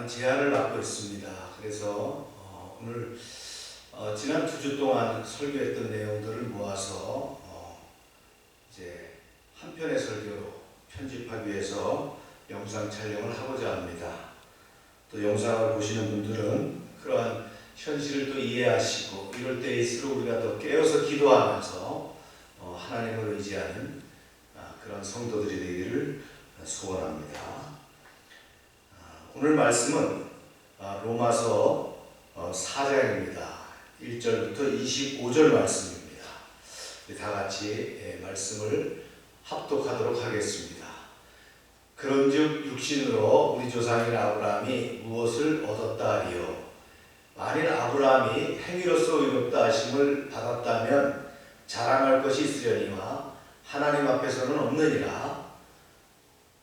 제안을 받고 있습니다. 그래서 오늘 지난 2주 동안 설교했던 내용들을 모아서 이제 한 편의 설교로 편집하기 위해서 영상 촬영을 하고자 합니다. 또 영상을 보시는 분들은 그러한 현실을 또 이해하시고 이럴 때일수록 우리가 더 깨어서 기도하면서 하나님을 의지하는 그런 성도들이 되기를 소원합니다. 오늘 말씀은 로마서 4장입니다. 1절부터 25절 말씀입니다. 다 같이 말씀을 합독하도록 하겠습니다. 그런즉 육신으로 우리 조상인 아브라함이 무엇을 얻었다 하리요? 만일 아브라함이 행위로서 의롭다 하심을 받았다면 자랑할 것이 있으려니와 하나님 앞에서는 없느니라.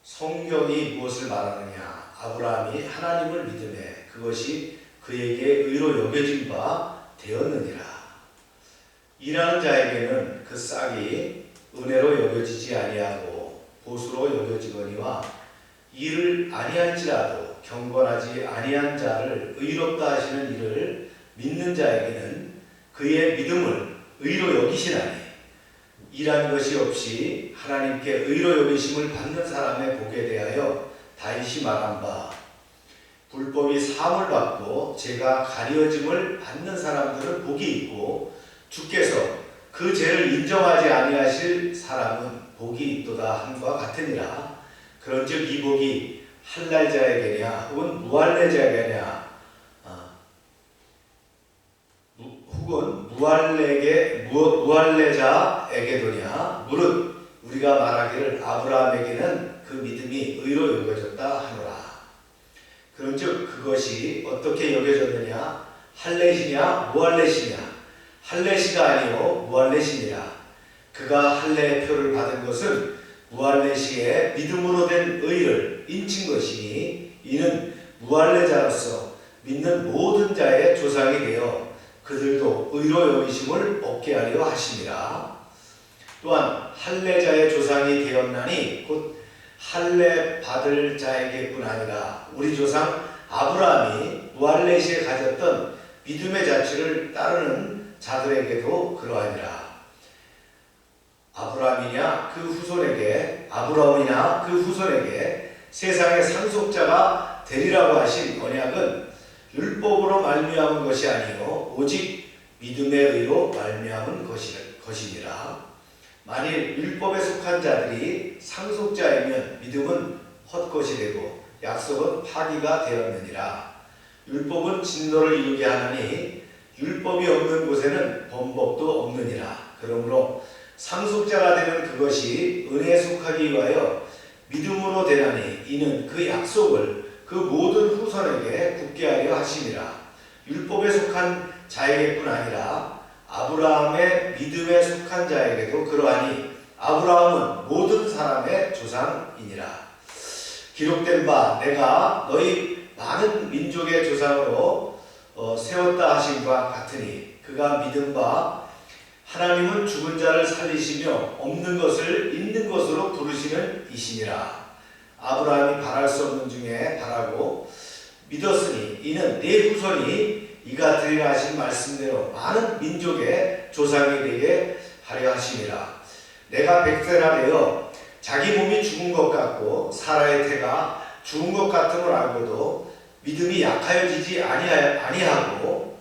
성경이 무엇을 말하느냐? 아브라함이 하나님을 믿음에 그것이 그에게 의로 여겨진 바 되었느니라. 일하는 자에게는 그 싹이 은혜로 여겨지지 아니하고 보수로 여겨지거니와 일을 아니할지라도 경건하지 아니한 자를 의롭다 하시는 이를 믿는 자에게는 그의 믿음을 의로 여기시나니 일한 것이 없이 하나님께 의로 여기심을 받는 사람의 복에 대하여 다윗이 말한 바 불법이 사함을 받고 죄가 가려짐을 받는 사람들은 복이 있고 주께서 그 죄를 인정하지 아니하실 사람은 복이 있도다 함과 같으니라. 그런즉 이 복이 할랄자에게냐 혹은 무할례자에게냐 혹은 무할례자에게도냐 무릇 우리가 말하기를 아브라함에게는 그 믿음이 의로 여겨졌다 하노라. 그런즉 그것이 어떻게 여겨졌느냐? 할례시냐 무할례시냐? 할례시가 아니요 무할례시니라. 그가 할례의 표를 받은 것은 무할례시의 믿음으로 된 의를 인친 것이니 이는 무할례자로서 믿는 모든 자의 조상이 되어 그들도 의로 여기심을 얻게 하려 하심이라. 또한 할례자의 조상이 되었나니 곧 할례 받을 자에게뿐 아니라 우리 조상 아브라함이 무할례시에 가졌던 믿음의 자취를 따르는 자들에게도 그러하니라. 아브라함이냐 그 후손에게 세상의 상속자가 되리라고 하신 언약은 율법으로 말미암은 것이 아니요 오직 믿음의 의로 말미암은 것이니라. 만일 율법에 속한 자들이 상속자이면 믿음은 헛것이 되고 약속은 파기가 되었느니라. 율법은 진노를 이루게 하나니 율법이 없는 곳에는 범법도 없느니라. 그러므로 상속자가 되는 그것이 은혜에 속하기 위하여 믿음으로 되나니 이는 그 약속을 그 모든 후손에게 굳게 하려 하심이라. 율법에 속한 자에게뿐 아니라 아브라함의 믿음에 속한 자에게도 그러하니 아브라함은 모든 사람의 조상이니라. 기록된 바 내가 너희 많은 민족의 조상으로 세웠다 하심과 같으니 그가 믿은 바 하나님은 죽은 자를 살리시며 없는 것을 있는 것으로 부르시는 이시니라. 아브라함이 바랄 수 없는 중에 바라고 믿었으니 이는 네 후손이 이가 되리라 하신 말씀대로 많은 민족의 조상이 되게 하려 하심이라. 내가 백세라 되어 자기 몸이 죽은 것 같고 사라의 태가 죽은 것 같음을 알고도 믿음이 약하여지지 아니하고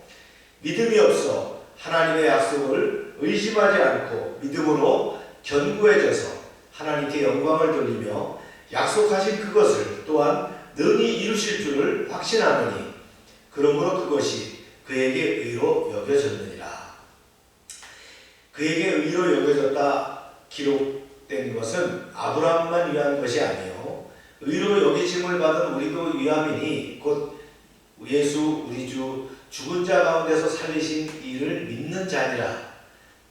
믿음이 없어 하나님의 약속을 의심하지 않고 믿음으로 견고해져서 하나님께 영광을 돌리며 약속하신 그것을 또한 능히 이루실 줄을 확신하노니 그러므로 그것이 그에게 의로 여겨졌느니라. 그에게 의로 여겨졌다 기록된 것은 아브라함만 위한 것이 아니요 의로 여기심을 받은 우리도 위함이니 곧 예수 우리 주 죽은 자 가운데서 살리신 이를 믿는 자니라.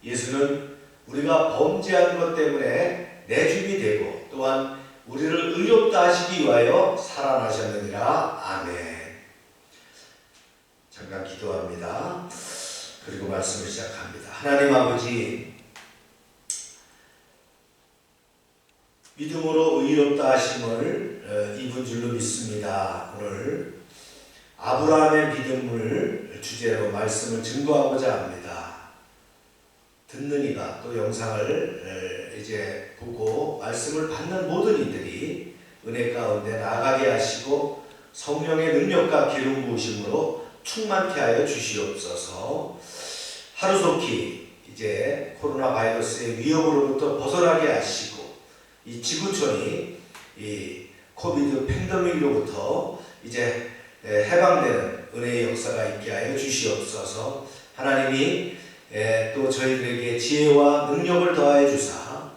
예수는 우리가 범죄한 것 때문에 내줌이 되고 또한 우리를 의롭다 하시기 위하여 살아나셨느니라. 아멘. 잠깐 기도합니다. 그리고 말씀을 시작합니다. 하나님 아버지, 믿음으로 의롭다 하심을 입은 줄로 믿습니다. 오늘 아브라함의 믿음을 주제로 말씀을 증거하고자 합니다. 듣는 이가 또 영상을 이제 보고 말씀을 받는 모든 이들이 은혜 가운데 나아가게 하시고 성령의 능력과 기름 부으심으로 충만케 하여 주시옵소서. 하루속히 이제 코로나 바이러스의 위협으로부터 벗어나게 하시고 이 지구촌이 이 코비드 팬데믹으로부터 이제 해방되는 은혜의 역사가 있게 하여 주시옵소서. 하나님이 또 저희들에게 지혜와 능력을 더하여 주사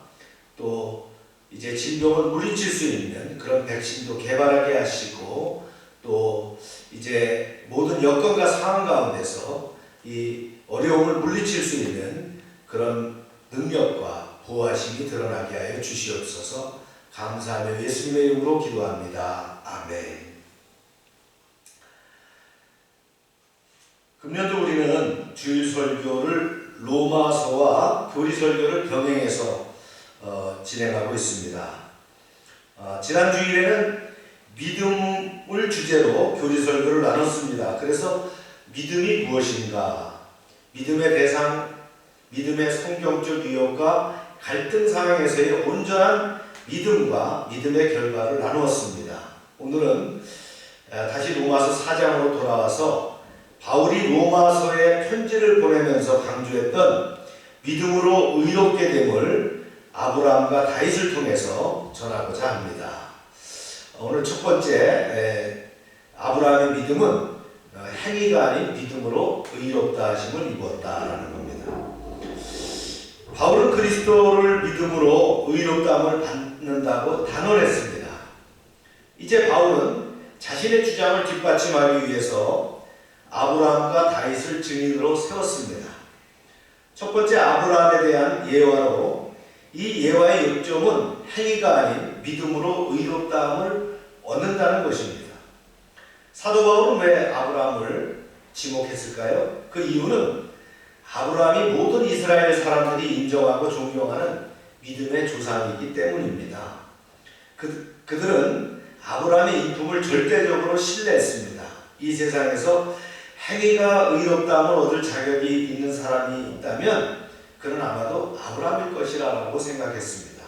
또 이제 질병을 물리칠 수 있는 그런 백신도 개발하게 하시고 또 이제 모든 여건과 상황 가운데서 이 어려움을 물리칠 수 있는 그런 능력과 보호하심이 드러나게 하여 주시옵소서. 감사하며 예수님의 이름으로 기도합니다. 아멘. 금년도 우리는 주일 설교를 로마서와 교리 설교를 병행해서 진행하고 있습니다. 지난 주일에는 믿음을 주제로 교리 설교를 나눴습니다. 그래서 믿음이 무엇인가, 믿음의 대상, 믿음의 성경적 유형과 갈등 상황에서의 온전한 믿음과 믿음의 결과를 나누었습니다. 오늘은 다시 로마서 4장으로 돌아와서 바울이 로마서에 편지를 보내면서 강조했던 믿음으로 의롭게 됨을 아브라함과 다윗을 통해서 전하고자 합니다. 오늘 첫 번째 아브라함의 믿음은 행위가 아닌 믿음으로 의롭다 하심을 입었다라는 겁니다. 바울은 그리스도를 믿음으로 의롭다함을 받는다고 단언했습니다. 이제 바울은 자신의 주장을 뒷받침하기 위해서 아브라함과 다윗을 증인으로 세웠습니다. 첫 번째 아브라함에 대한 예화로 이 예화의 요점은 행위가 아닌 믿음으로 의롭다함을 얻는다는 것입니다. 사도 바울은 왜 아브라함을 지목했을까요? 그 이유는 아브라함이 모든 이스라엘 사람들이 인정하고 존경하는 믿음의 조상이기 때문입니다. 그들은 아브라함의 인품을 절대적으로 신뢰했습니다. 이 세상에서 행위가 의롭다함을 얻을 자격이 있는 사람이 있다면 그는 아마도 아브라함일 것이라고 생각했습니다.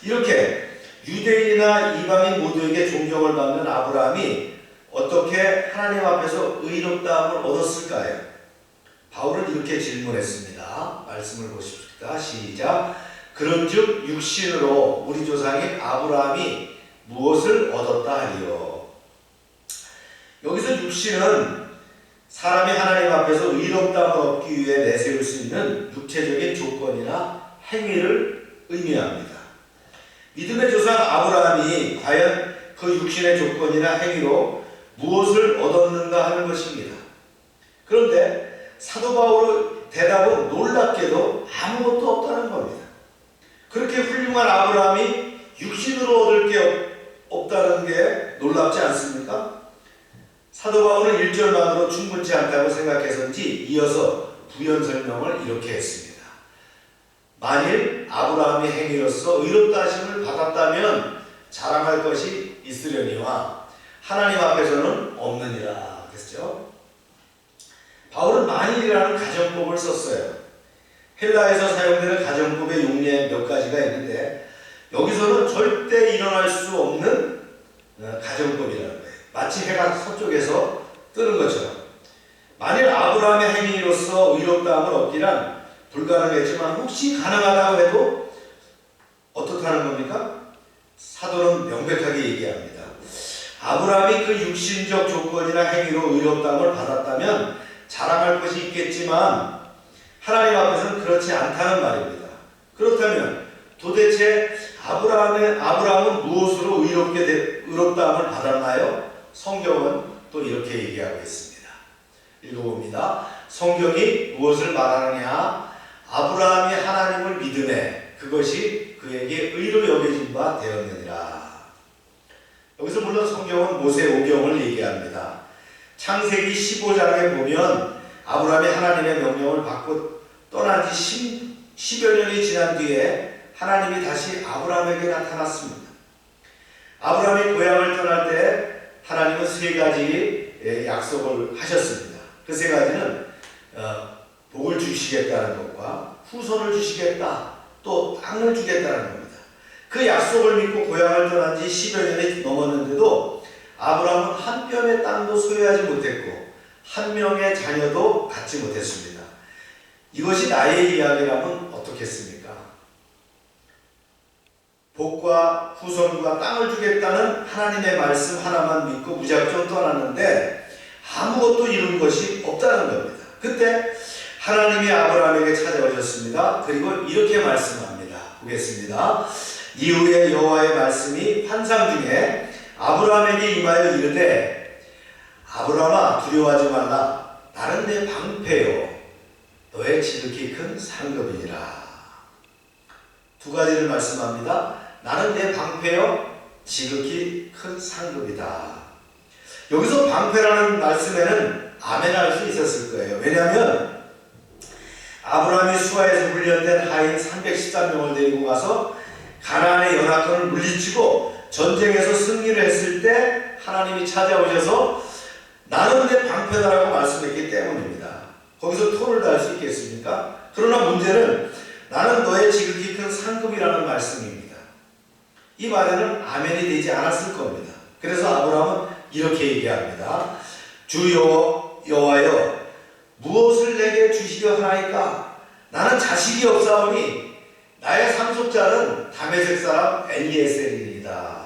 이렇게 유대인이나 이방인 모두에게 존경을 받는 아브라함이 어떻게 하나님 앞에서 의롭다함을 얻었을까요? 바울은 이렇게 질문했습니다. 말씀을 보십시다. 시작. 그런즉 육신으로 우리 조상인 아브라함이 무엇을 얻었다 하리요. 여기서 육신은 사람이 하나님 앞에서 의롭다함을 얻기 위해 내세울 수 있는 육체적인 조건이나 행위를 의미합니다. 믿음의 조상 아브라함이 과연 그 육신의 조건이나 행위로 무엇을 얻었는가 하는 것입니다. 그런데 사도 바울의 대답은 놀랍게도 아무것도 없다는 겁니다. 그렇게 훌륭한 아브라함이 육신으로 얻을 게 없다는 게 놀랍지 않습니까? 사도 바울은 1절만으로 충분치 않다고 생각해서인지 이어서 부연 설명을 이렇게 했습니다. 만일 아브라함이 행위로서 의롭다 하심을 받았다면 자랑할 것이 있으려니와 하나님 앞에서는 없느니라 그랬죠. 바울은 만일이라는 가정법을 썼어요. 헬라에서 사용되는 가정법의 용례 몇 가지가 있는데 여기서는 절대 일어날 수 없는 가정법이라는 거예요. 마치 해가 서쪽에서 뜨는 것처럼. 만일 아브라함의 행위로서 의롭다함을 얻기란 불가능했지만 혹시 가능하다고 해도 어떻다는 겁니까? 사도는 명백하게 얘기합니다. 아브라함이 그 육신적 조건이나 행위로 의롭다함을 받았다면 자랑할 것이 있겠지만 하나님 앞에서는 그렇지 않다는 말입니다. 그렇다면 도대체 아브라함은 무엇으로 의롭다함을 받았나요? 성경은 또 이렇게 얘기하고 있습니다. 읽어봅니다. 성경이 무엇을 말하느냐? 아브라함이 하나님을 믿음에 그것이 그에게 의로 여겨진 바 되었느니라. 여기서 물론 성경은 모세 오경을 얘기합니다. 창세기 15장에 보면 아브라함이 하나님의 명령을 받고 떠난 지 10여 년이 지난 뒤에 하나님이 다시 아브라함에게 나타났습니다. 아브라함이 고향을 떠날 때 하나님은 세 가지 약속을 하셨습니다. 그 세 가지는 복을 주시겠다는 것과 후손을 주시겠다, 또 땅을 주겠다는 겁니다. 그 약속을 믿고 고향을 떠난 지 10여 년이 넘었는데도 아브라함은 한 뼘의 땅도 소유하지 못했고 한 명의 자녀도 갖지 못했습니다. 이것이 나의 이야기라면 어떻겠습니까? 복과 후손과 땅을 주겠다는 하나님의 말씀 하나만 믿고 무작정 떠났는데 아무것도 이룬 것이 없다는 겁니다. 그때 하나님이 아브라함에게 찾아오셨습니다. 그리고 이렇게 말씀합니다. 보겠습니다. 이후에 여호와의 말씀이 환상 중에 아브라함에게 임하여 이르되 아브라함아 두려워하지 말라. 나는 내 방패요 너의 지극히 큰 상급이니라. 두 가지를 말씀합니다. 나는 내 방패요 지극히 큰 상급이다. 여기서 방패라는 말씀에는 아멘 할 수 있었을 거예요. 왜냐하면 아브라함이 수하에서 훈련된 하인 313명을 데리고 가서 가나안의 연합군을 물리치고 전쟁에서 승리를 했을 때 하나님이 찾아오셔서 나는 내 방패다라고 말씀했기 때문입니다. 거기서 토를 달 수 있겠습니까? 그러나 문제는 나는 너의 지극히 큰 상급이라는 말씀입니다. 이 말에는 아멘이 되지 않았을 겁니다. 그래서 아브라함은 이렇게 얘기합니다. 주 여호와여 무엇을 내게 주시려 하나이까? 나는 자식이 없사오니 나의 상속자는 다메섹 사람 엘리에셀이니이다.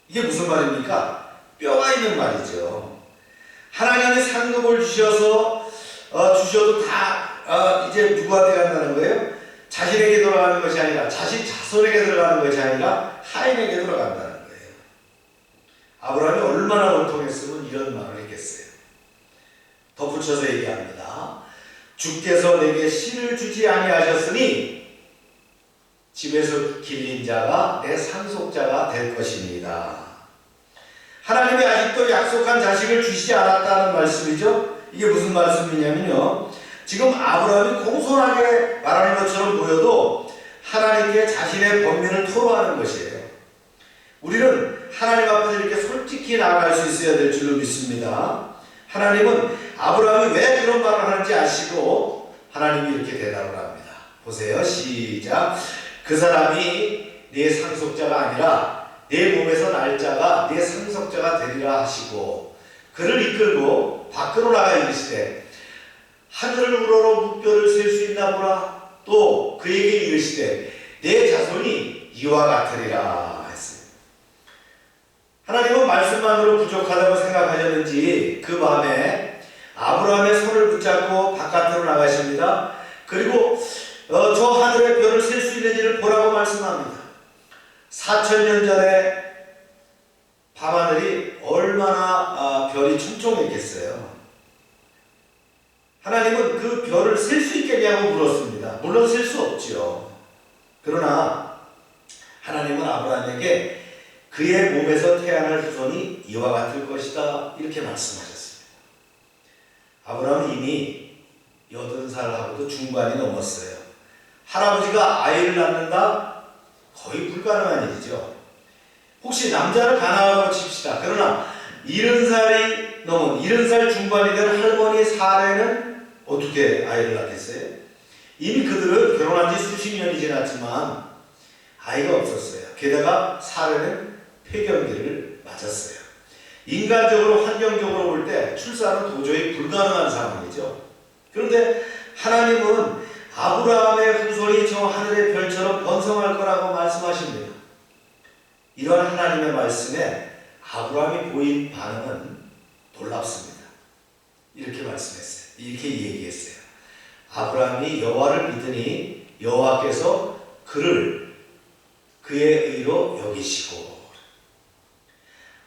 이게 무슨 말입니까? 뼈가 있는 말이죠. 하나님이 상급을 주셔서 주셔도 다 이제 누구한테 간다는 거예요? 자신에게 돌아가는 것이 아니라 자식 자손에게 들어가는 것이 아니라 하인에게 들어간다는 거예요. 아브라함이 얼마나 원통했으면 이런 말을 했겠어요. 덧붙여서 얘기합니다. 주께서 내게 씨를 주지 아니하셨으니 집에서 길린 자가 내 상속자가 될 것입니다. 하나님이 아직도 약속한 자식을 주시지 않았다는 말씀이죠. 이게 무슨 말씀이냐면요, 지금 아브라함이 공손하게 말하는 것처럼 보여도 하나님께 자신의 번민을 토로하는 것이에요. 우리는 하나님 앞에서 이렇게 솔직히 나아갈 수 있어야 될 줄로 믿습니다. 하나님은 아브라함이 왜 그런 말을 하는지 아시고 하나님이 이렇게 대답을 합니다. 보세요. 시작. 그 사람이 네 상속자가 아니라 내 몸에서 날 자가 네 상속자가 되리라 하시고 그를 이끌고 밖으로 나가 이르시되 하늘을 우러러 묵뼈를 셀 수 있나 보라. 또 그에게 이르시되 내 자손이 이와 같으리라 했어요. 하나님은 말씀만으로 부족하다고 생각하셨는지 그 밤에 아브라함의 손을 붙잡고 바깥으로 나가십니다. 그리고 저 하늘의 별을 셀 수 있는지를 보라고 말씀합니다. 4000년 전에 밤하늘이 얼마나 별이 촘촘했겠어요. 하나님은 그 별을 셀 수 있겠냐고 물었습니다. 물론 셀 수 없죠. 그러나 하나님은 아브라함에게 그의 몸에서 태어날 후손이 이와 같을 것이다 이렇게 말씀하셨습니다. 아브라함은 이미 80살하고도 중반이 넘었어요. 할아버지가 아이를 낳는다? 거의 불가능한 일이죠. 혹시 남자를 가나하고 칩시다. 그러나 70살이 넘은 70살 중반이 된 할머니 사례는 어떻게 아이를 낳겠어요? 이미 그들은 결혼한 지 수십 년이 지났지만 아이가 없었어요. 게다가 사례는 폐경기를 맞았어요. 인간적으로 환경적으로 볼 때 출산은 도저히 불가능한 상황이죠. 그런데 하나님은 아브라함의 후손이 저 하늘의 별처럼 번성할 거라고 말씀하십니다. 이러한 하나님의 말씀에 아브라함이 보인 반응은 놀랍습니다. 이렇게 말씀했어요. 이렇게 얘기했어요. 아브라함이 여호와를 믿으니 여호와께서 그를 그의 의로 여기시고.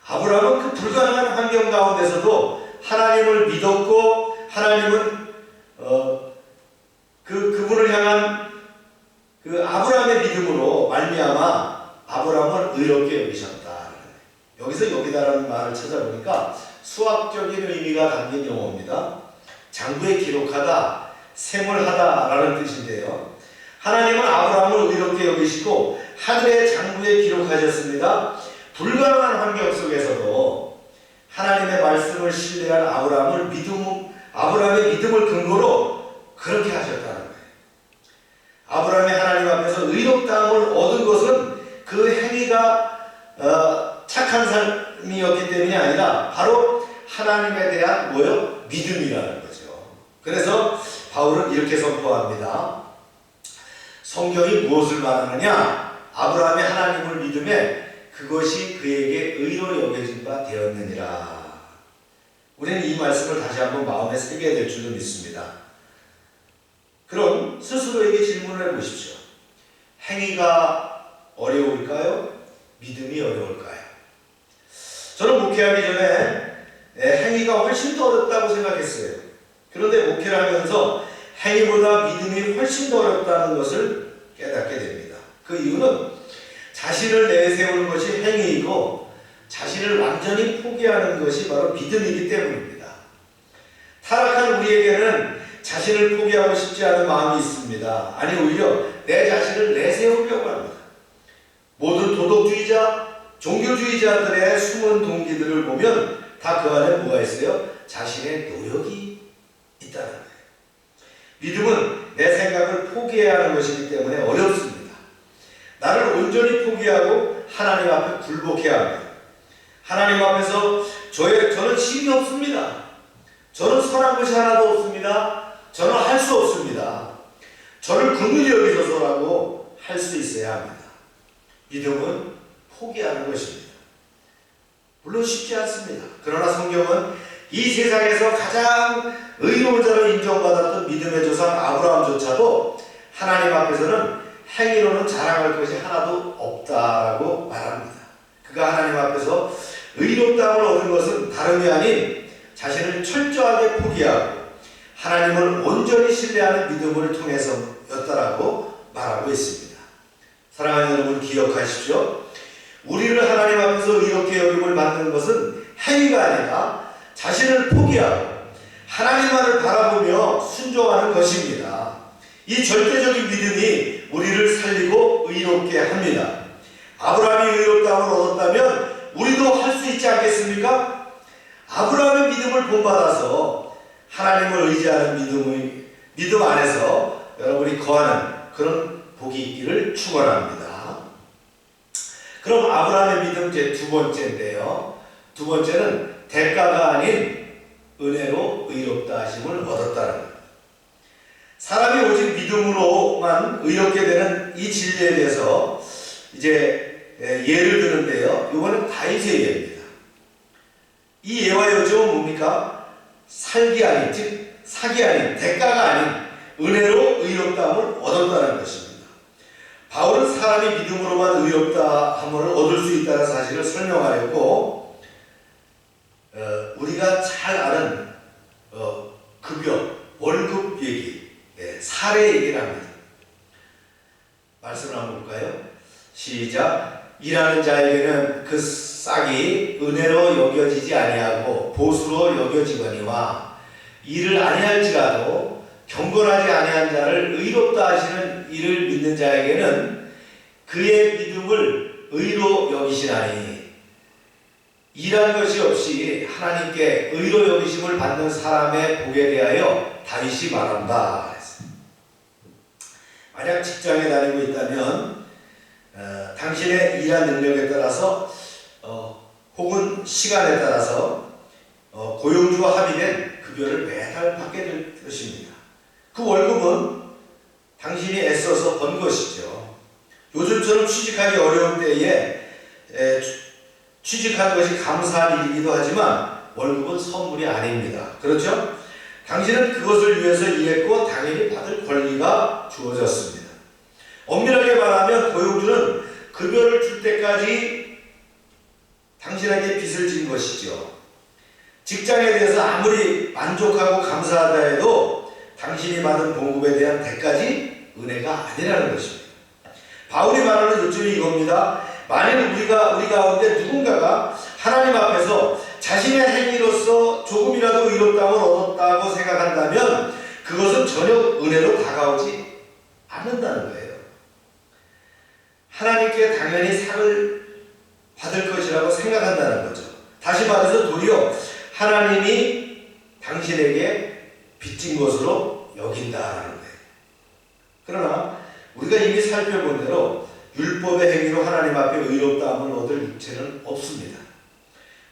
아브라함은 그 불가능한 환경 가운데서도 하나님을 믿었고 하나님은 그분을 향한 그 아브라함의 믿음으로 말미암아 아브라함을 의롭게 여기셨다. 여기서 여기다라는 말을 찾아보니까 수학적인 의미가 담긴 용어입니다. 장부에 기록하다, 생물하다 라는 뜻인데요. 하나님은 아브라함을 의롭게 여기시고 하늘의 장부에 기록하셨습니다. 불가능한 환경 속에서도 하나님의 말씀을 신뢰한 아브라함의 믿음을 근거로 그렇게 하셨다는 거예요. 아브라함이 하나님 앞에서 의롭다함을 얻은 것은 그 행위가 착한 삶이었기 때문이 아니라 바로 하나님에 대한 믿음이라는 거죠. 그래서 바울은 이렇게 선포합니다. 성경이 무엇을 말하느냐? 아브라함이 하나님을 믿음에 그것이 그에게 의로 여겨진 바 되었느니라. 우리는 이 말씀을 다시 한번 마음에 새겨야 될 줄로 믿습니다. 그럼 스스로에게 질문을 해보십시오. 행위가 어려울까요? 믿음이 어려울까요? 저는 목회하기 전에 행위가 훨씬 더 어렵다고 생각했어요. 그런데 목회를 하면서 행위보다 믿음이 훨씬 더 어렵다는 것을 깨닫게 됩니다. 그 이유는 자신을 내세우는 것이 행위이고 자신을 완전히 포기하는 것이 바로 믿음이기 때문입니다. 타락한 우리에게는 자신을 포기하고 싶지 않은 마음이 있습니다. 아니 오히려 내 자신을 내세우려고 합니다. 모든 도덕주의자, 종교주의자들의 숨은 동기들을 보면 다 그 안에 뭐가 있어요? 자신의 노력이 있다는 거예요. 믿음은 내 생각을 포기해야 하는 것이기 때문에 어렵습니다. 나를 온전히 포기하고 하나님 앞에 굴복해야 합니다. 하나님 앞에서 저는 힘이 없습니다. 저는 선한 것이 하나도 없습니다. 저는 할 수 없습니다. 저를 긍휼히 여기소서라고 할 수 있어야 합니다. 믿음은 포기하는 것입니다. 물론 쉽지 않습니다. 그러나 성경은 이 세상에서 가장 의로운 자로 인정받았던 믿음의 조상 아브라함조차도 하나님 앞에서는 행위로는 자랑할 것이 하나도 없다라고 말합니다. 그가 하나님 앞에서 의롭다함을 얻은 것은 다름이 아닌 자신을 철저하게 포기하고 하나님을 온전히 신뢰하는 믿음을 통해서였다라고 말하고 있습니다. 사랑하는 여러분 기억하십시오. 우리를 하나님 앞에서 의롭게 여김을 받는 것은 행위가 아니라 자신을 포기하고 하나님만을 바라보며 순종하는 것입니다. 이 절대적인 믿음이 우리를 살리고 의롭게 합니다. 아브라함이 의롭다함을 얻었다면 우리도 할 수 있지 않겠습니까? 아브라함의 믿음을 본받아서 하나님을 의지하는 믿음 안에서 여러분이 거하는 그런 복이 있기를 축원합니다. 그럼 아브라함의 믿음 제 두 번째인데요. 두 번째는 대가가 아닌 은혜로 의롭다 하심을 얻었다는 겁니다. 사람이 오직 믿음으로만 의롭게 되는 이 진리에 대해서 이제 예를 드는데요. 이거는 다윗의 예입니다. 이 예와 요점은 뭡니까? 살기 아닌, 즉 사기 아닌, 대가가 아닌 은혜로 의롭다함을 얻었다는 것입니다. 바울은 사람이 믿음으로만 의롭다함을 얻을 수 있다는 사실을 설명하려고 우리가 잘 아는 급여, 월급 얘기, 사례 얘기를 합니다. 말씀을 한번 볼까요? 시작. 일하는 자에게는 그 싹이 은혜로 여겨지지 아니하고 보수로 여겨지거니와 일을 아니할지라도 경건하지 아니한 자를 의롭다 하시는 이를 믿는 자에게는 그의 믿음을 의로 여기시나니 일한 것이 없이 하나님께 의로 여기심을 받는 사람의 복에 대하여 다윗이 말한다. 만약 직장에 다니고 있다면 당신의 일한 능력에 따라서 혹은 시간에 따라서 고용주와 합의된 급여를 매달 받게 될 것입니다. 그 월급은 당신이 애써서 번 것이죠. 요즘처럼 취직하기 어려운 때에 취직한 것이 감사할 일이기도 하지만 월급은 선물이 아닙니다. 그렇죠? 당신은 그것을 위해서 일했고 당연히 받을 권리가 주어졌습니다. 엄밀하게 말하면 고용주는 급여를 줄 때까지 당신에게 빚을 진 것이죠. 직장에 대해서 아무리 만족하고 감사하다 해도 당신이 받은 봉급에 대한 대가지 은혜가 아니라는 것입니다. 바울이 말하는 요점이 이겁니다. 만일 우리 가운데 누군가가 하나님 앞에서 자신의 행위로서 조금이라도 의롭다함을 얻었다고 생각한다면 그것은 전혀 은혜로 다가오지 않는다는 거예요. 하나님께 당연히 상을 받을 것이라고 생각한다는 거죠. 다시 다시 말해서 도리어 하나님이 당신에게 빚진 것으로 여긴다라는 거예요. 그러나 우리가 이미 살펴본 대로 율법의 행위로 하나님 앞에 의롭다함을 얻을 육체는 없습니다.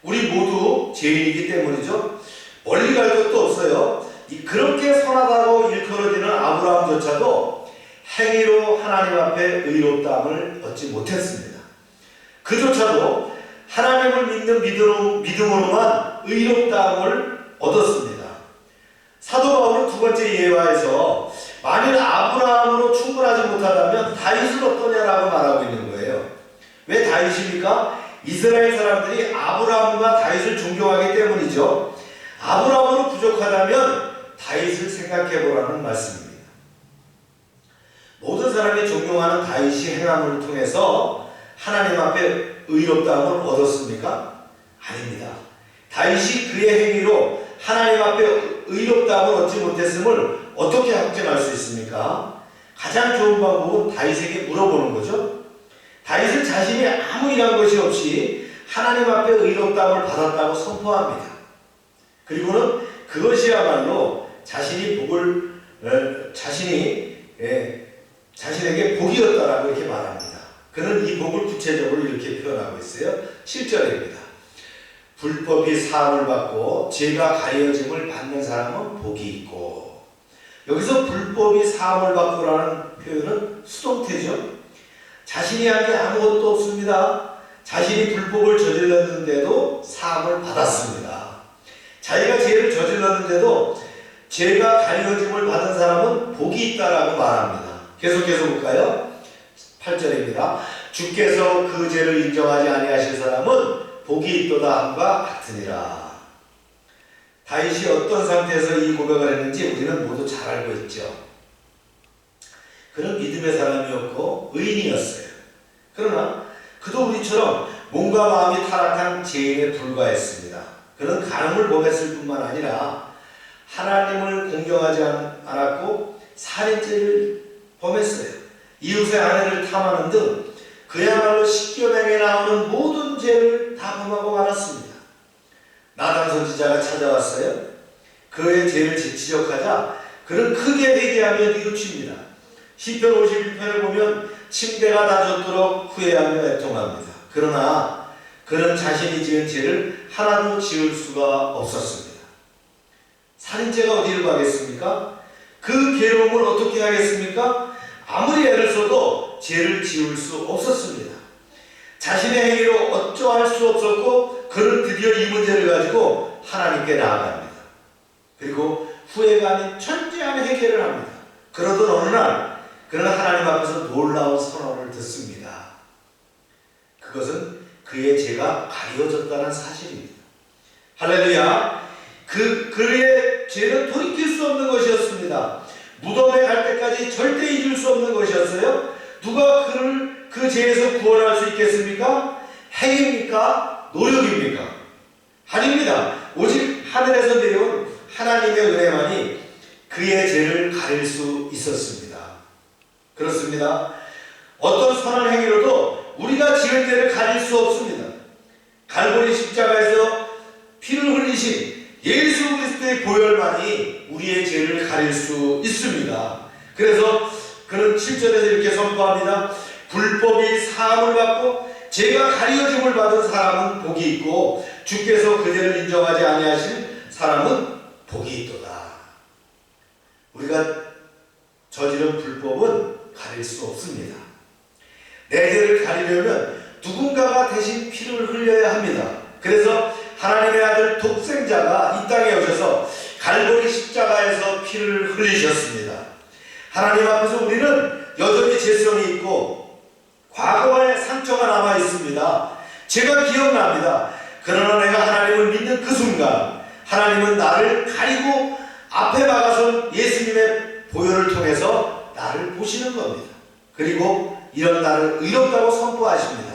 우리 모두 죄인이기 때문이죠. 멀리 갈 것도 없어요. 그렇게 선하다고 일컬어지는 아브라함조차도 행위로 하나님 앞에 의롭다함을 얻지 못했습니다. 그조차도 하나님을 믿는 믿음으로만 의롭다함을 얻었습니다. 사도 바울은 두 번째 예화에서 만일 아브라함으로 충분하지 못하다면 다윗은 어떠냐라고 말하고 있는 거예요. 왜 다윗입니까? 이스라엘 사람들이 아브라함과 다윗을 존경하기 때문이죠. 아브라함으로 부족하다면 다윗을 생각해 보라는 말씀입니다. 모든 사람이 존경하는 다윗이 행함을 통해서 하나님 앞에 의롭다함을 얻었습니까? 아닙니다. 다윗이 그의 행위로 하나님 앞에 의롭다함을 얻지 못했음을 어떻게 확증할 수 있습니까? 가장 좋은 방법은 다윗에게 물어보는 거죠. 다윗은 자신이 아무 일한 것이 없이 하나님 앞에 의롭다함을 받았다고 선포합니다. 그리고는 그것이야말로 자신이 자신에게 복이었다라고 이렇게 말합니다. 그는 이 복을 구체적으로 이렇게 표현하고 있어요. 7절입니다. 불법이 사함을 받고 죄가 가려짐을 받는 사람은 복이 있고. 여기서 불법이 사함을 받고라는 표현은 수동태죠. 자신이 한 게 아무것도 없습니다. 자신이 불법을 저질렀는데도 사함을 받았습니다. 자기가 죄를 저질렀는데도 죄가 가려짐을 받은 사람은 복이 있다라고 말합니다. 계속해서 볼까요? 8절입니다. 주께서 그 죄를 인정하지 아니하실 사람은 복이 있도다 함과 같으니라. 다윗이 어떤 상태에서 이 고백을 했는지 우리는 모두 잘 알고 있죠. 그는 믿음의 사람이었고 의인이었어요. 그러나 그도 우리처럼 몸과 마음이 타락한 죄인에 불과했습니다. 그는 간음을 범했을 뿐만 아니라 하나님을 공경하지 않았고 살인죄를 범했어요. 이웃의 아내를 탐하는 등 그야말로 십계명에 나오는 모든 죄를 다 범하고 말았습니다. 나단 선지자가 찾아왔어요. 그의 죄를 지적하자 그는 크게 회개하며 뉘우칩니다. 시편 51편을 보면 침대가 다졌도록 후회하며 애통합니다. 그러나 그는 자신이 지은 죄를 하나도 지울 수가 없었습니다. 살인죄가 어디를 가겠습니까? 그 괴로움을 어떻게 하겠습니까? 아무리 애를 써도 죄를 지울 수 없었습니다. 자신의 행위로 어쩌할 수 없었고 그는 드디어 이 문제를 가지고 하나님께 나아갑니다. 그리고 후회가 아닌 철저한 회개를 합니다. 그러던 어느 날 그는 하나님 앞에서 놀라운 선언을 듣습니다. 그것은 그의 죄가 가려졌다는 사실입니다. 할렐루야! 그의 죄는 돌이킬 수 없는 것이었습니다. 무덤에 갈 때까지 절대 잊을 수 없는 것이었어요. 누가 그를 그 죄에서 구원할 수 있겠습니까? 행위입니까? 노력입니까? 아닙니다. 오직 하늘에서 내려온 하나님의 은혜만이 그의 죄를 가릴 수 있었습니다. 그렇습니다. 어떤 선한 행위로도 우리가 지은 죄를 가릴 수 없습니다. 갈보리 십자가에서 피를 흘리신 예수 그리스도의 보혈만이 우리의 죄를 가릴 수 있습니다. 그래서 그는 7절에서 이렇게 선포합니다. 불법이 사함을 받고 죄가 가려짐을 받은 사람은 복이 있고 주께서 그 죄를 인정하지 아니하신 사람은 복이 있도다. 우리가 저지른 불법은 가릴 수 없습니다. 내 죄를 가리려면 누군가가 대신 피를 흘려야 합니다. 그래서 하나님의 아들 독생자가 이 땅에 오셔서 갈보리 십자가에서 피를 흘리셨습니다. 하나님 앞에서 우리는 여전히 죄성이 있고 과거의 상처가 남아 있습니다. 제가 기억납니다. 그러나 내가 하나님을 믿는 그 순간 하나님은 나를 가리고 앞에 막아선 예수님의 보혈을 통해서 나를 보시는 겁니다. 그리고 이런 나를 의롭다고 선포하십니다.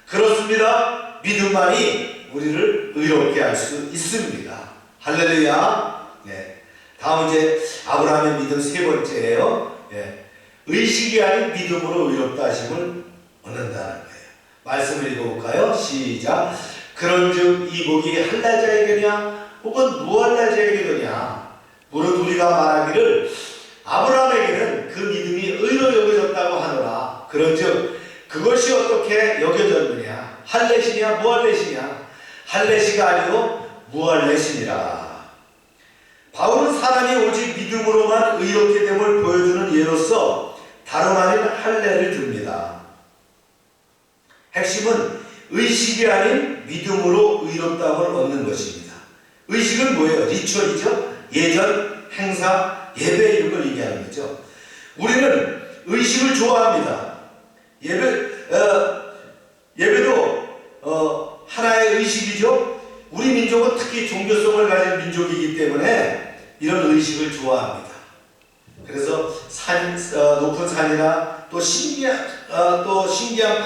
그렇습니다. 믿음만이 우리를 의롭게 할 수 있습니다. 할렐루야. 네. 다음 이제 아브라함의 믿음 세 번째예요. 네. 의식이 아닌 믿음으로 의롭다 하심을 얻는다는 거예요. 말씀을 읽어볼까요? 시작. 그런즉 이 복이 할례자에게냐 혹은 무할례자에게냐. 무릇 우리가 말하기를 아브라함에게는 그 믿음이 의로 여겨졌다고 하노라. 그런즉 그것이 어떻게 여겨졌느냐? 할례시냐 무할례시냐? 할례시가 아니요 무할례시니라. 바울은 사람이 오직 믿음으로만 의롭게 됨을 보여주는 예로서 다름 아닌 할례를 듭니다. 핵심은 의식이 아닌 믿음으로 의롭다함을 얻는 것입니다. 의식은 뭐예요? 리추얼이죠. 예전, 행사, 예배 이런 걸 얘기하는 거죠. 우리는 의식을 좋아합니다. 예배도 하나의 의식이죠. 우리 민족은 특히 종교성을 가진 민족이기 때문에 이런 의식을 좋아합니다. 그래서 높은 산이나 또 신기한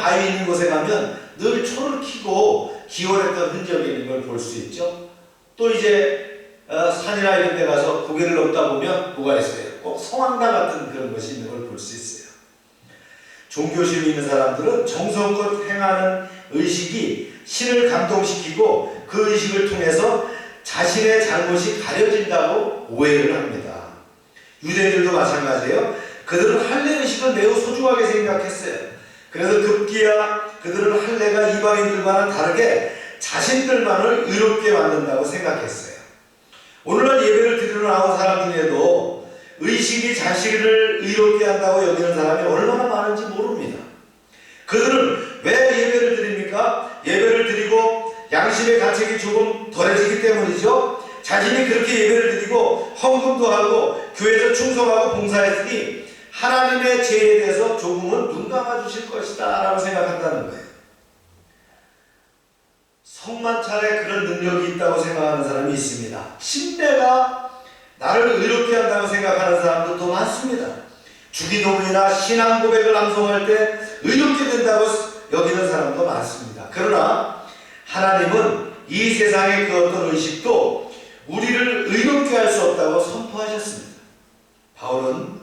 바위 있는 곳에 가면 늘 초를 켜고 기원했던 흔적이 있는 걸 볼 수 있죠. 또 이제 산이나 이런 데 가서 고개를 넘다 보면 뭐가 있어요? 꼭 성황당 같은 그런 것이 있는 걸 볼 수 있어요. 종교심 있는 사람들은 정성껏 행하는 의식이 신을 감동시키고 그 의식을 통해서 자신의 잘못이 가려진다고 오해를 합니다. 유대인들도 마찬가지예요. 그들은 할례 의식을 매우 소중하게 생각했어요. 그래서 급기야 그들은 할례가 이방인들과는 다르게 자신들만을 의롭게 만든다고 생각했어요. 오늘날 예배를 드리러 나온 사람 중에도 의식이 자신을 의롭게 한다고 여기는 사람이 얼마나 많은지 모릅니다. 그들은 왜 예배를 드립니까? 예배를 드리고 양심의 가책이 조금 덜해지기 때문이죠. 자신이 그렇게 예배를 드리고 헌금도 하고 교회에서 충성하고 봉사했으니 하나님의 죄에 대해서 조금은 눈 감아주실 것이다 라고 생각한다는 거예요. 성만찬에 그런 능력이 있다고 생각하는 사람이 있습니다. 신뢰가 나를 의롭게 한다고 생각하는 사람도 또 많습니다. 주기도문이나 신앙 고백을 암송할 때 의롭게 된다고 여기는 사람도 많습니다. 그러나 하나님은 이 세상의 그 어떤 의식도 우리를 의롭게 할 수 없다고 선포하셨습니다. 바울은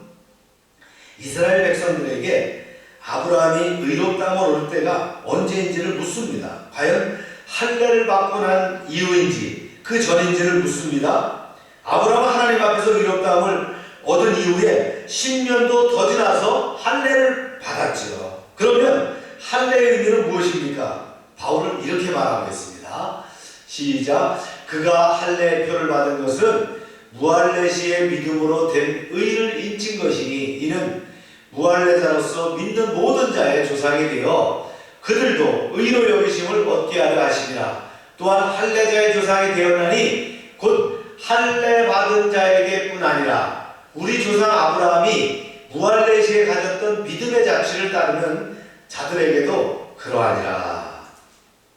이스라엘 백성들에게 아브라함이 의롭다고 올 때가 언제인지를 묻습니다. 과연 할례를 받고 난 이후인지 그 전인지를 묻습니다. 아브라함은 하나님 앞에서 의롭다함을 얻은 이후에 10년도 더 지나서 할례를 받았죠. 그러면 할례의 의미는 무엇입니까? 바울은 이렇게 말하고 있습니다. 시작. 그가 할례의 표를 받은 것은 무할례시의 믿음으로 된 의를 인친 것이니 이는 무할례자로서 믿는 모든 자의 조상이 되어 그들도 의로 여기심을 얻게 하려 하심이라. 또한 할례자의 조상이 되었나니 곧 할례 받은 자에게뿐 아니라 우리 조상 아브라함이 무할례시에 가졌던 믿음의 자취를 따르는 자들에게도 그러하니라.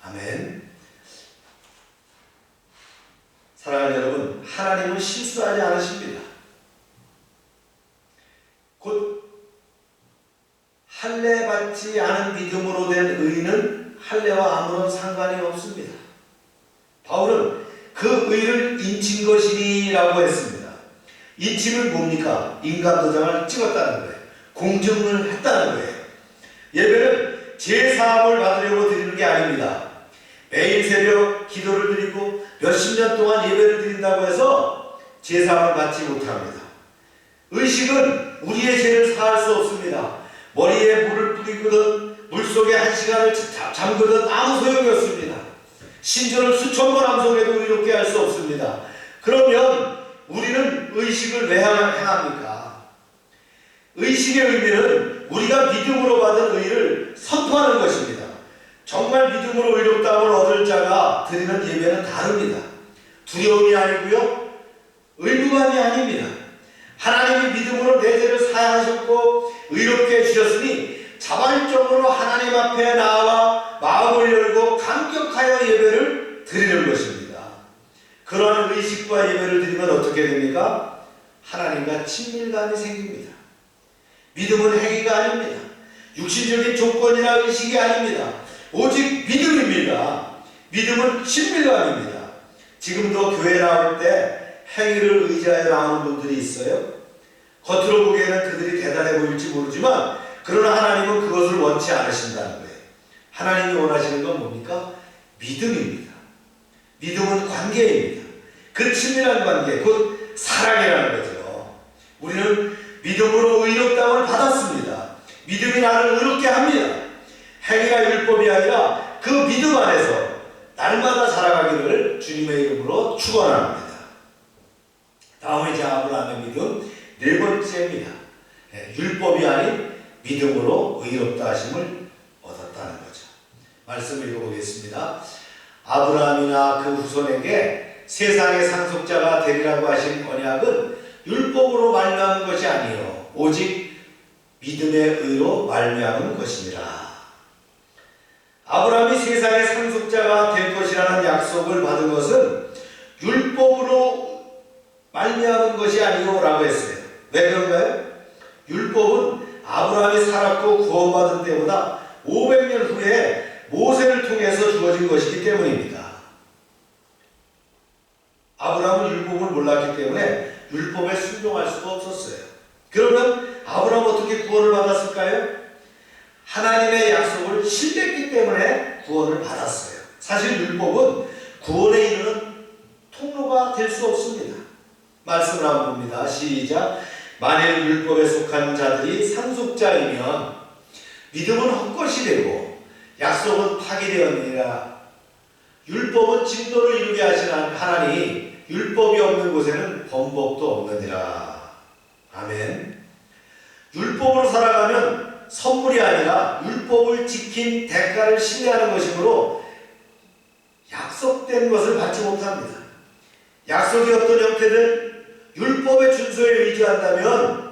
아멘. 사랑하는 여러분, 하나님은 실수하지 않으십니다. 곧 할례 받지 않은 믿음으로 된 의는 할례와 아무런 상관이 없습니다. 바울은 그 의를 인친 것이니라고 했습니다. 인침은 뭡니까? 인감도장을 찍었다는 거예요. 공증을 했다는 거예요. 예배는 제사함을 받으려고 드리는 게 아닙니다. 매일 새벽 기도를 드리고 몇십 년 동안 예배를 드린다고 해서 제사함을 받지 못합니다. 의식은 우리의 죄를 사할 수 없습니다. 머리에 물을 뿌리거든 물속에 1시간을 잠그든 아무 소용이 없습니다. 신전을 수천 번 암송해도 의롭게 할 수 없습니다. 그러면 우리는 의식을 왜 행합니까? 의식의 의미는 우리가 믿음으로 받은 의를 선포하는 것입니다. 정말 믿음으로 의롭다함을 얻을 자가 드리는 예배는 다릅니다. 두려움이 아니고요, 의무감이 아닙니다. 하나님이 믿음으로 내 죄를 사하셨고 의롭게 해주셨으니 자발적으로 하나님 앞에 나와 마음을 열고 감격하여 예배를 드리는 것입니다. 그러한 의식과 예배를 드리면 어떻게 됩니까? 하나님과 친밀감이 생깁니다. 믿음은 행위가 아닙니다. 육신적인 조건이나 의식이 아닙니다. 오직 믿음입니다. 믿음은 친밀감입니다. 지금도 교회 나올 때 행위를 의지하여 나오는 분들이 있어요. 겉으로 보기에는 그들이 대단해 보일지 모르지만 그러나 하나님은 그것을 원치 않으신다는 거예요. 하나님이 원하시는 건 뭡니까? 믿음입니다. 믿음은 관계입니다. 그 친밀한 관계, 곧 사랑이라는 거죠. 우리는 믿음으로 의롭다함을 받았습니다. 믿음이 나를 의롭게 합니다. 행위가 율법이 아니라 그 믿음 안에서 날마다 살아가기를 주님의 이름으로 축원합니다. 다음은 이제 아브라함의 믿음 네 번째입니다. 율법이 아닌 믿음으로 의롭다 하심을 얻었다는 거죠. 말씀을 읽어보겠습니다. 아브라함이나 그 후손에게 세상의 상속자가 되리라고 하신 언약은 율법으로 말미암은 것이 아니요 오직 믿음의 의로 말미암은 것이니라. 아브라함이 세상의 상속자가 될 것이라는 약속을 받은 것은 율법으로 말미암은 것이 아니오라고 했어요. 왜 그런가요? 율법은 아브라함이 살았고 구원받은 때보다 500년 후에 모세를 통해서 주어진 것이기 때문입니다. 아브라함은 율법을 몰랐기 때문에 율법에 순종할 수가 없었어요. 그러면 아브라함은 어떻게 구원을 받았을까요? 하나님의 약속을 신뢰했기 때문에 구원을 받았어요. 사실 율법은 구원에 이르는 통로가 될 수 없습니다. 말씀을 한번 봅니다. 시작. 만일 율법에 속한 자들이 상속자이면 믿음은 헛것이 되고 약속은 파기되었느니라. 율법은 진노를 이루게 하신 하나니 율법이 없는 곳에는 범법도 없느니라. 아멘. 율법으로 살아가면 선물이 아니라 율법을 지킨 대가를 신뢰하는 것이므로 약속된 것을 받지 못합니다. 약속이 어떤 형태든 율법의 준수에 의지한다면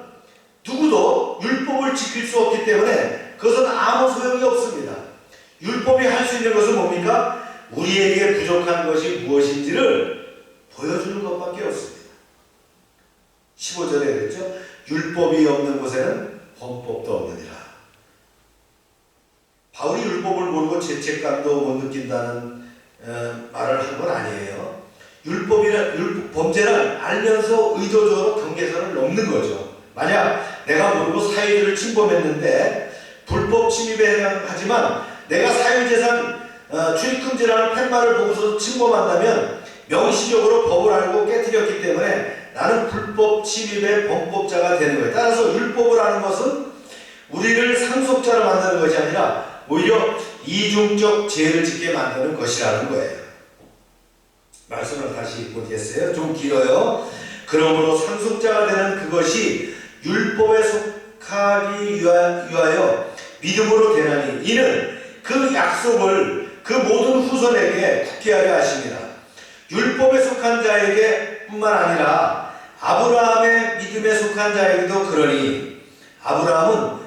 누구도 율법을 지킬 수 없기 때문에 그것은 아무 소용이 없습니다. 율법이 할 수 있는 것은 뭡니까? 우리에게 부족한 것이 무엇인지를 보여주는 것밖에 없습니다. 15절에 그랬죠? 율법이 없는 곳에는 범법도 없느니라. 바울이 율법을 모르고 죄책감도 못 느낀다는 말을 한 건 아니에요. 범죄는 알면서 의도적으로 경계선을 넘는 거죠. 만약 내가 모르고 사유지를 침범했는데 불법 침입에 해당하지만 내가 사유재산 출입금지라는 팻말을 보고서 침범한다면 명시적으로 법을 알고 깨뜨렸기 때문에 나는 불법 침입의 범법자가 되는 거예요. 따라서 율법을 하는 것은 우리를 상속자로 만드는 것이 아니라 오히려 이중적 죄를 짓게 만드는 것이라는 거예요. 말씀을 다시 보겠어요. 좀 길어요. 그러므로 상속자가 되는 그것이 율법에 속하기 위하여 믿음으로 되나니 이는 그 약속을 그 모든 후손에게 굳게 하려 하십니다. 율법에 속한 자에게 뿐만 아니라 아브라함의 믿음에 속한 자에게도 그러니 아브라함은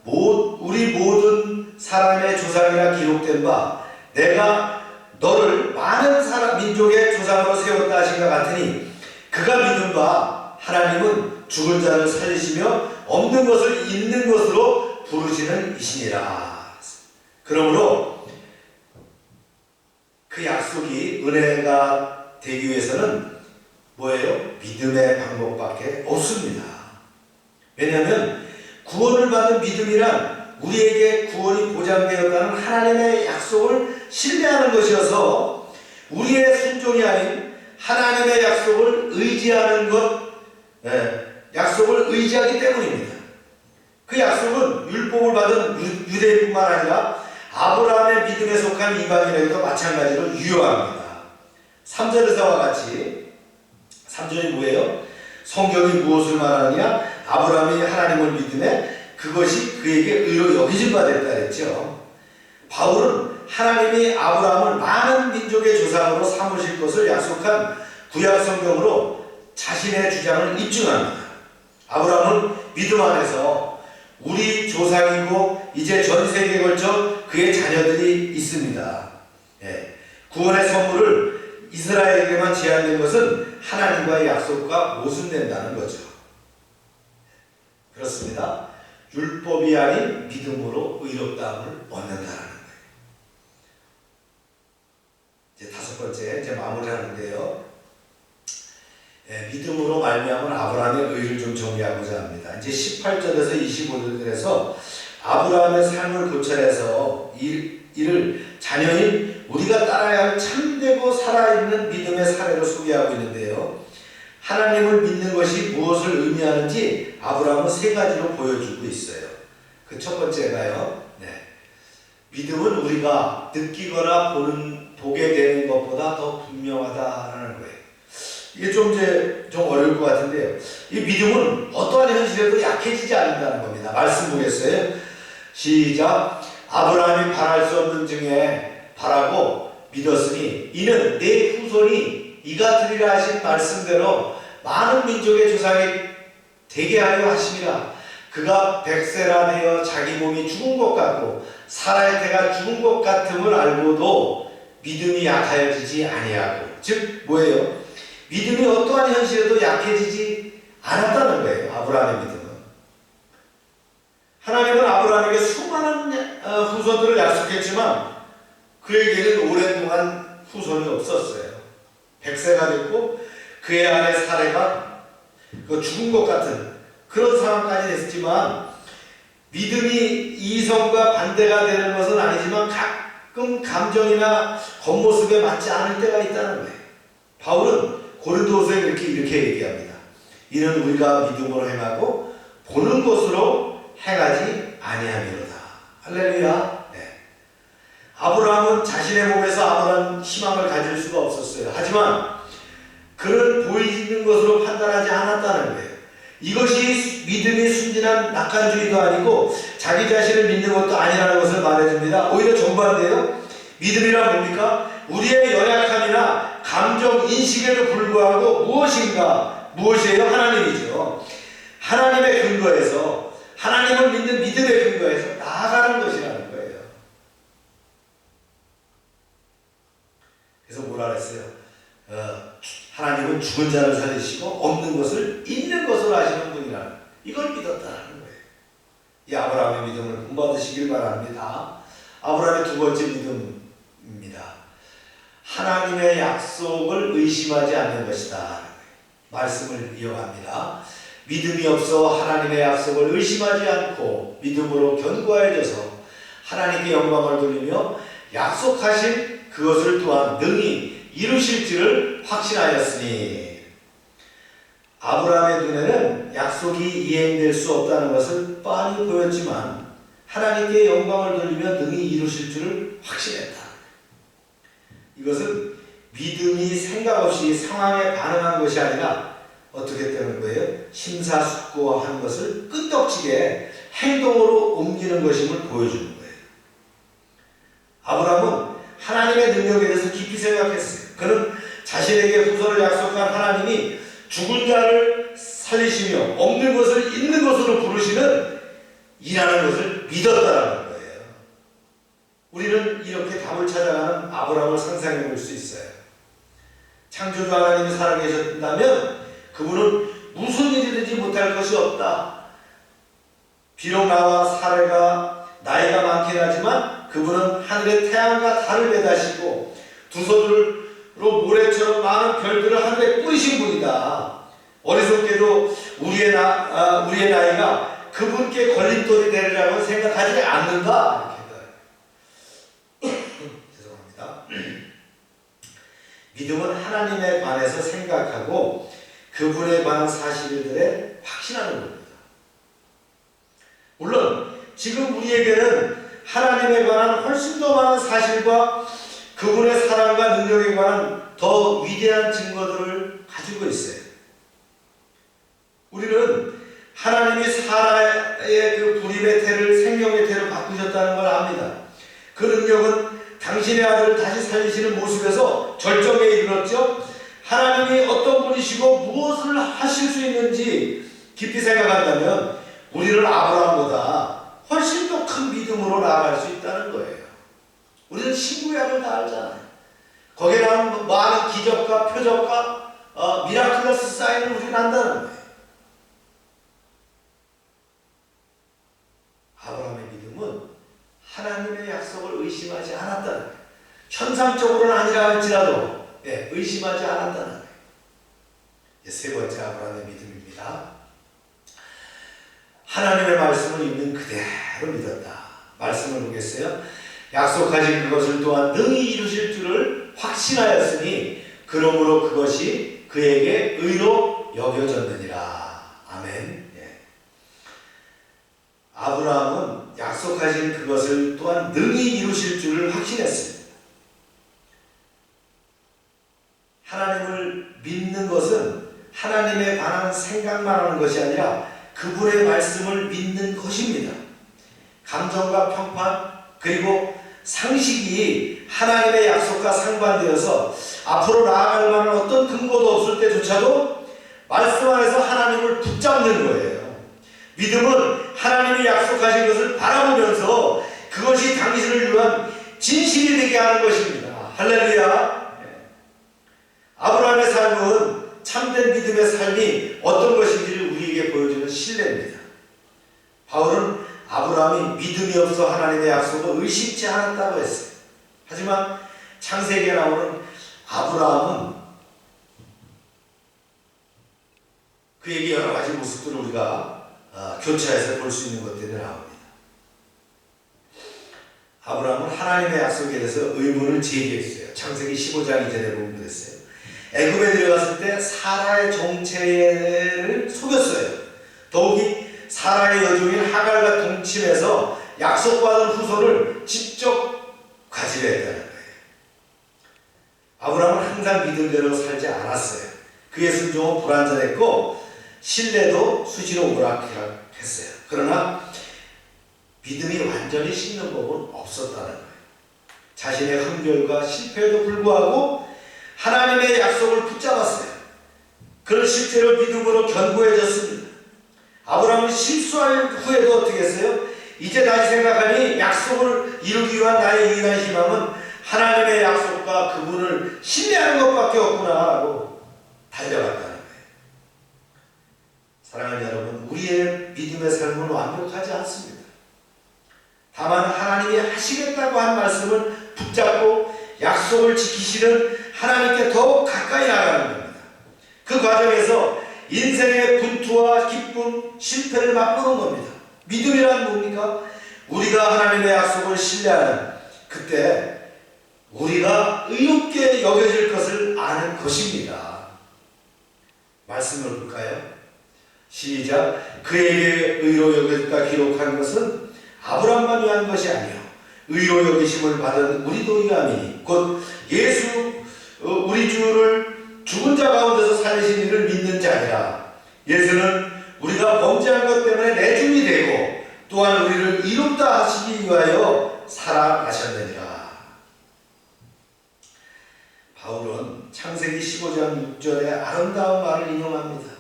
우리 모든 사람의 조상이라 기록된 바 내가 너를 많은 민족의 조상으로 세웠다 하신 것 같으니 그가 믿은 바 하나님은 죽은 자를 살리시며 없는 것을 있는 것으로 부르시는 이시니라. 그러므로 그 약속이 은혜가 되기 위해서는 뭐예요? 믿음의 방법밖에 없습니다. 왜냐하면 구원을 받은 믿음이란 우리에게 구원이 보장되었다는 하나님의 약속을 신뢰하는 것이어서 우리의 순종이 아닌 하나님의 약속을 의지하는 것, 약속을 의지하기 때문입니다. 그 약속은 율법을 받은 유대인뿐만 아니라 아브라함의 믿음에 속한 이방인에게도 마찬가지로 유효합니다. 3절에서와 같이 3절이 뭐예요? 성경이 무엇을 말하느냐? 아브라함이 하나님을 믿음에 그것이 그에게 의로 여기진 바 됐다 했죠. 바울은 하나님이 아브라함을 많은 민족의 조상으로 삼으실 것을 약속한 구약 성경으로 자신의 주장을 입증합니다. 아브라함은 믿음 안에서 우리 조상이고 이제 전 세계에 걸쳐 그의 자녀들이 있습니다. 구원의 선물을 이스라엘에게만 제한된 것은 하나님과의 약속과 모순된다는 거죠. 그렇습니다. 율법이 아닌 믿음으로 의롭다함을 얻는다는 거예요. 이제 다섯 번째 이제 마무리하는데요. 믿음으로 말미암은 아브라함의 의를 좀 정리하고자 합니다. 이제 18절에서 25절에서 아브라함의 삶을 고찰해서 이를 자녀인 우리가 따라야 할 참되고 살아있는 믿음의 사례로 소개하고 있는데요. 하나님을 믿는 것이 무엇을 의미하는지 아브라함은 세 가지로 보여주고 있어요. 그 첫 번째가요. 믿음은 우리가 느끼거나 보게 되는 것보다 더 분명하다라는 거예요. 이게 좀 어려울 것 같은데요. 이 믿음은 어떠한 현실에도 약해지지 않는다는 겁니다. 말씀 보겠어요. 시작. 아브라함이 바랄 수 없는 중에 바라고 믿었으니 이는 내 후손이 이가 되리라 하신 말씀대로 많은 민족의 조상이 되게 하려 하심이라. 그가 백세라 되어 자기 몸이 죽은 것 같고 사라의 태가 죽은 것 같음을 알고도 믿음이 약하여지지 아니하고, 즉 뭐예요? 믿음이 어떠한 현실에도 약해지지 않았다는 거예요. 아브라함의 믿음은. 하나님은 아브라함에게 수많은 후손들을 약속했지만 그에게는 오랜 동안 후손이 없었어요. 100세가 됐고 그의 아내 사레가 죽은 것 같은 그런 상황까지 됐지만 믿음이 이성과 반대가 되는 것은 아니지만 가끔 감정이나 겉모습에 맞지 않을 때가 있다는 거예요. 바울은 고린도서에 이렇게 얘기합니다. 이는 우리가 믿음으로 행하고 보는 것으로 행하지 아니함이로다. 할렐루야. 아브라함은 자신의 몸에서 아무런 희망을 가질 수가 없었어요. 하지만 그는 보이는 것으로 판단하지 않았다는 거예요. 이것이 믿음이 순진한 낙관주의도 아니고 자기 자신을 믿는 것도 아니라는 것을 말해줍니다. 오히려 정반대예요. 믿음이란 뭡니까? 우리의 연약함이나 감정 인식에도 불구하고 무엇이에요? 하나님이죠. 하나님의 근거에서, 하나님을 믿는 믿음의 근거에서 나아가는 것이라는 거예요. 그래서 뭐라 그랬어요? 하나님은 죽은 자를 살리시고 없는 것을 있는 것으로 하시는 분이라는, 이걸 믿었다는 거예요. 이 아브라함의 믿음을 본받으시길 바랍니다. 아브라함의 두 번째 믿음입니다. 하나님의 약속을 의심하지 않는 것이다. 말씀을 이어갑니다. 믿음이 없어 하나님의 약속을 의심하지 않고 믿음으로 견고해져서 하나님께 영광을 돌리며 약속하신 그것을 또한 능히 이루실지를 확신하였으니. 아브라함의 눈에는 약속이 이행될 수 없다는 것을 뻔히 보였지만 하나님께 영광을 돌리며 능히 이루실 줄을 확신했다. 이것은 믿음이 생각 없이 상황에 반응한 것이 아니라 어떻게 되는 거예요? 심사숙고한 것을 끈덕지게 행동으로 옮기는 것임을 보여주는 거예요. 아브라함은 하나님의 능력에 대해서 깊이 생각했어요. 그는 자신에게 후손을 약속한 하나님이 죽은 자를 살리시며 없는 것을 있는 것으로 부르시는 이라는 것을 믿었다는 거예요. 우리는 이렇게 답을 찾아가는 아브라함을 상상해 볼 수 있어요. 창조주 하나님이 살아계셨다면 그분은 무슨 일이든지 못할 것이 없다. 비록 나와 사례가 나이가 많긴 하지만 그분은 하늘의 태양과 달을 매다시고 두 손으로 모래처럼 많은 별들을 하늘에 뿌리신 분이다. 어리석게도 우리의 나이가 그분께 걸림돌이 되리라고 생각하지 않는다. 죄송합니다. 믿음은 하나님에 관해서 생각하고 그분에 관한 사실들에 확신하는 겁니다. 물론 지금 우리에게는 하나님에 관한 훨씬 더 많은 사실과 그분의 사랑과 능력에 관한 더 위대한 증거들을 가지고 있어요. 우리는 하나님이 사라의 그 불임의 태를 생명의 태로 바꾸셨다는 걸 압니다. 그 능력은 당신의 아들을 다시 살리시는 모습에서 절정에 이르렀죠. 하나님이 어떤 분이시고 무엇을 하실 수 있는지 깊이 생각한다면 우리는 아브라함보다 훨씬 더 큰 믿음으로 나아갈 수 있다는 거예요. 우리는 신구약을 다 알잖아요. 거기에 나오는 많은 기적과 표적과 미라클러스 사인을 우리는 안다는 거예요. 아브라함의 믿음은 하나님의 약속을 의심하지 않았다는 거예요. 현상적으로는 아니라 할지라도 의심하지 않았다는 거예요. 세 번째 아브라함의 믿음입니다. 하나님의 말씀을 있는 그대로 믿었다. 말씀을 보겠어요. 약속하신 그것을 또한 능히 이루실 줄을 확신하였으니 그러므로 그것이 그에게 의로 여겨졌느니라. 아멘. 예. 아브라함은 약속하신 그것을 또한 능히 이루실 줄을 확신했습니다. 하나님을 믿는 것은 하나님에 관한 생각만 하는 것이 아니라 그분의 말씀을 믿는 것입니다. 감정과 평판 그리고 상식이 하나님의 약속과 상반되어서 앞으로 나아갈 만한 어떤 근거도 없을 때조차도 말씀 안에서 하나님을 붙잡는 거예요. 믿음은 하나님이 약속하신 것을 바라보면서 그것이 당신을 위한 진실이 되게 하는 것입니다. 할렐루야. 아브라함의 삶은 참된 믿음의 삶이 어떤 것인지를 우리에게 보여주는 신뢰입니다. 바울은 아브라함이 믿음이 없어 하나님의 약속을 의심치 않았다고 했어요. 하지만 창세기에 나오는 아브라함은 그에게 여러 가지 모습들을 우리가 교차해서 볼 수 있는 것들이 나옵니다. 아브라함은 하나님의 약속에 대해서 의문을 제기했어요. 창세기 15장 이전에 보면 그랬어요. 애굽에 들어갔을 때 사라의 정체를 속였어요. 더욱이 사라의 여종인 하갈과 동침해서 약속받은 후손을 직접 가지려 했다는 거예요. 아브라함은 항상 믿음대로 살지 않았어요. 그의 순종은 불완전했고 신뢰도 수시로 오락했어요. 그러나 믿음이 완전히 식는 법은 없었다는 거예요. 자신의 흠결과 실패에도 불구하고 하나님의 약속을 붙잡았어요. 그는 실제로 믿음으로 견고해졌습니다. 아브라함은 실수할 후에도 어떻게 했어요? 이제 다시 생각하니 약속을 이루기 위한 나의 유일한 희망은 하나님의 약속과 그분을 신뢰하는 것밖에 없구나 하고 달려갔다는 거예요. 사랑하는 여러분, 우리의 믿음의 삶은 완벽하지 않습니다. 다만 하나님이 하시겠다고 한 말씀을 붙잡고 약속을 지키시는 하나님께 더욱 가까이 나가는 겁니다. 그 과정에서 인생의 분투와 기쁨, 실패를 맛보는 겁니다. 믿음이란 뭡니까? 우리가 하나님의 약속을 신뢰하는 그때 우리가 의롭게 여겨질 것을 아는 것입니다. 말씀을 볼까요? 시작. 그에게 의로 여겨졌다 기록한 것은 아브라함만 위한 것이 아니요 의로 여기심을 받은 우리도 위함이니 곧 예수 우리 주를 죽은 자 가운데서 살리신 이를 믿는 자니라. 예수는 우리가 범죄한 것 때문에 내줌이 되고 또한 우리를 이롭다 하시기 위하여 살아가셨느니라. 바울은 창세기 15장 6절의 아름다운 말을 인용합니다.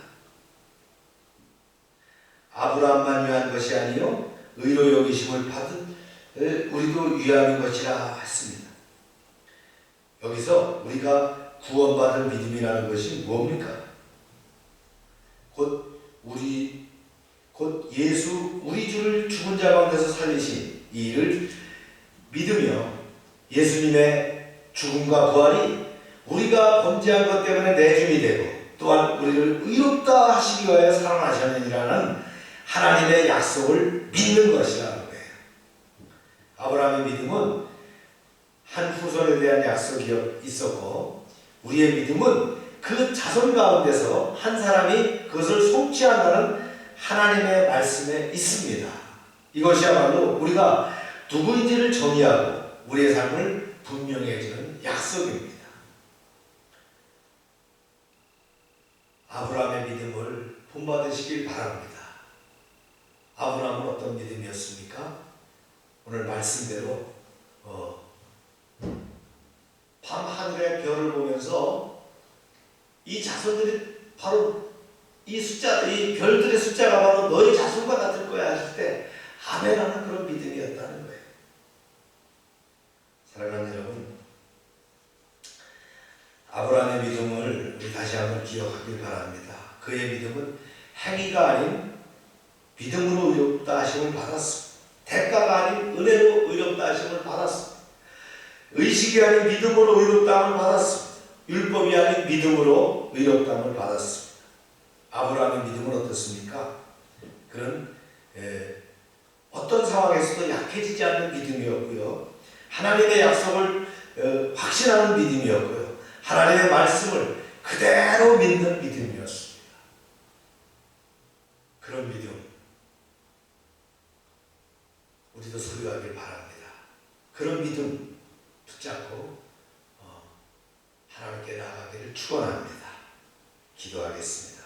아브라함만 위한 것이 아니요 의로 여기심을 받은 우리도 위함인 것이라 했습니다. 여기서 우리가 구원받은 믿음이라는 것이 뭡니까? 곧 예수 우리 주를 죽은 자 가운데서 살리신 이 일을 믿으며 예수님의 죽음과 부활이 우리가 범죄한 것 때문에 내줌이 되고 또한 우리를 의롭다 하시기 위하여 살아나셨느니라는 하나님의 약속을 믿는 것이라는 거예요. 아브라함의 믿음은 한 후손에 대한 약속이 있었고 우리의 믿음은 그 자손 가운데서 한 사람이 그것을 성취한다는 하나님의 말씀에 있습니다. 이것이야말로 우리가 누구인지를 정의하고 우리의 삶을 분명해지는 약속입니다. 아브라함의 믿음을 본받으시길 바랍니다. 아브라함은 어떤 믿음이었습니까? 오늘 말씀대로 밤하늘의 별을 보면서 이 자손들이 바로 이 별들의 숫자가 바로 너희 자손과 같을 거야 하실 때 아멘하는 그런 믿음이었다는 거예요. 사랑하는 여러분, 아브라함의 믿음을 우리 다시 한번 기억하길 바랍니다. 그의 믿음은 행위가 아닌 믿음으로 의롭다 하심을 받았습니다. 대가가 아닌 은혜로 의롭다 하심을 받았습니다. 의식이 아닌 믿음으로 의롭다함을 받았습니다. 율법이 아닌 믿음으로 의롭다함을 받았습니다. 아브라함의 믿음은 어떻습니까? 그는 어떤 상황에서도 약해지지 않는 믿음이었고요. 하나님의 약속을 확신하는 믿음이었고요. 하나님의 말씀을 그대로 믿는 믿음이었습니다. 그런 믿음 우리도 소유하길 바랍니다. 그런 믿음 붙잡고 하나님께 나아가기를 축원합니다. 기도하겠습니다.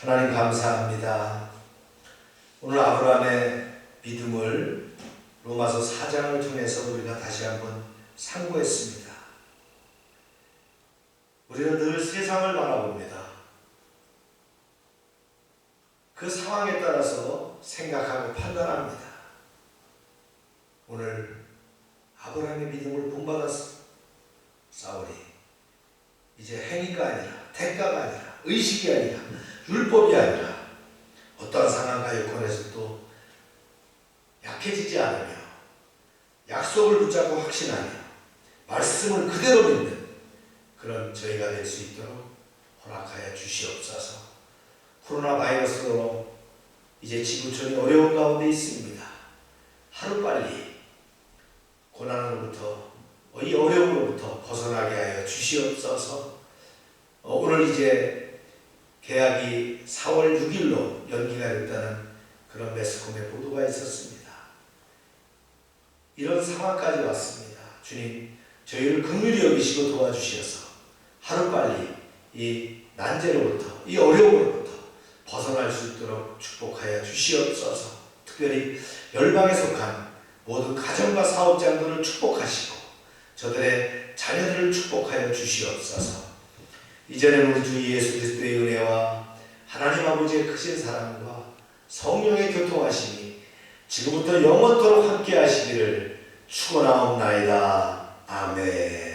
하나님 감사합니다. 오늘 아브라함의 믿음을 로마서 4장을 통해서 우리가 다시 한번 상고했습니다. 우리는 늘 세상을 바라봅니다. 그 상황에 따라서 생각하고 판단합니다. 오늘 아브라함의 믿음을 본받았어. 사울이 이제 행위가 아니라 대가가 아니라 의식이 아니라 율법이 아니라 어떠한 상황과 여건에서도 약해지지 않으며 약속을 붙잡고 확신하며 말씀을 그대로 믿는 그런 저희가 될 수 있도록 허락하여 주시옵소서. 코로나 바이러스로 이제 지구촌이 어려운 가운데 있습니다. 하루빨리 고난으로부터 이 어려움으로부터 벗어나게 하여 주시옵소서. 오늘 이제 개학이 4월 6일로 연기가 됐다는 그런 매스컴의 보도가 있었습니다. 이런 상황까지 왔습니다. 주님, 저희를 긍휼히 여기시고 도와주셔서 하루빨리 이 난제로부터 이 어려움으로부터 벗어날 수 있도록 축복하여 주시옵소서. 특별히 열방에 속한 모든 가정과 사업장들을 축복하시고 저들의 자녀들을 축복하여 주시옵소서. 이제는 우리 주 예수 그리스도의 은혜와 하나님 아버지의 크신 사랑과 성령의 교통하심이 지금부터 영원토록 함께 하시기를 축원하옵나이다. 아멘.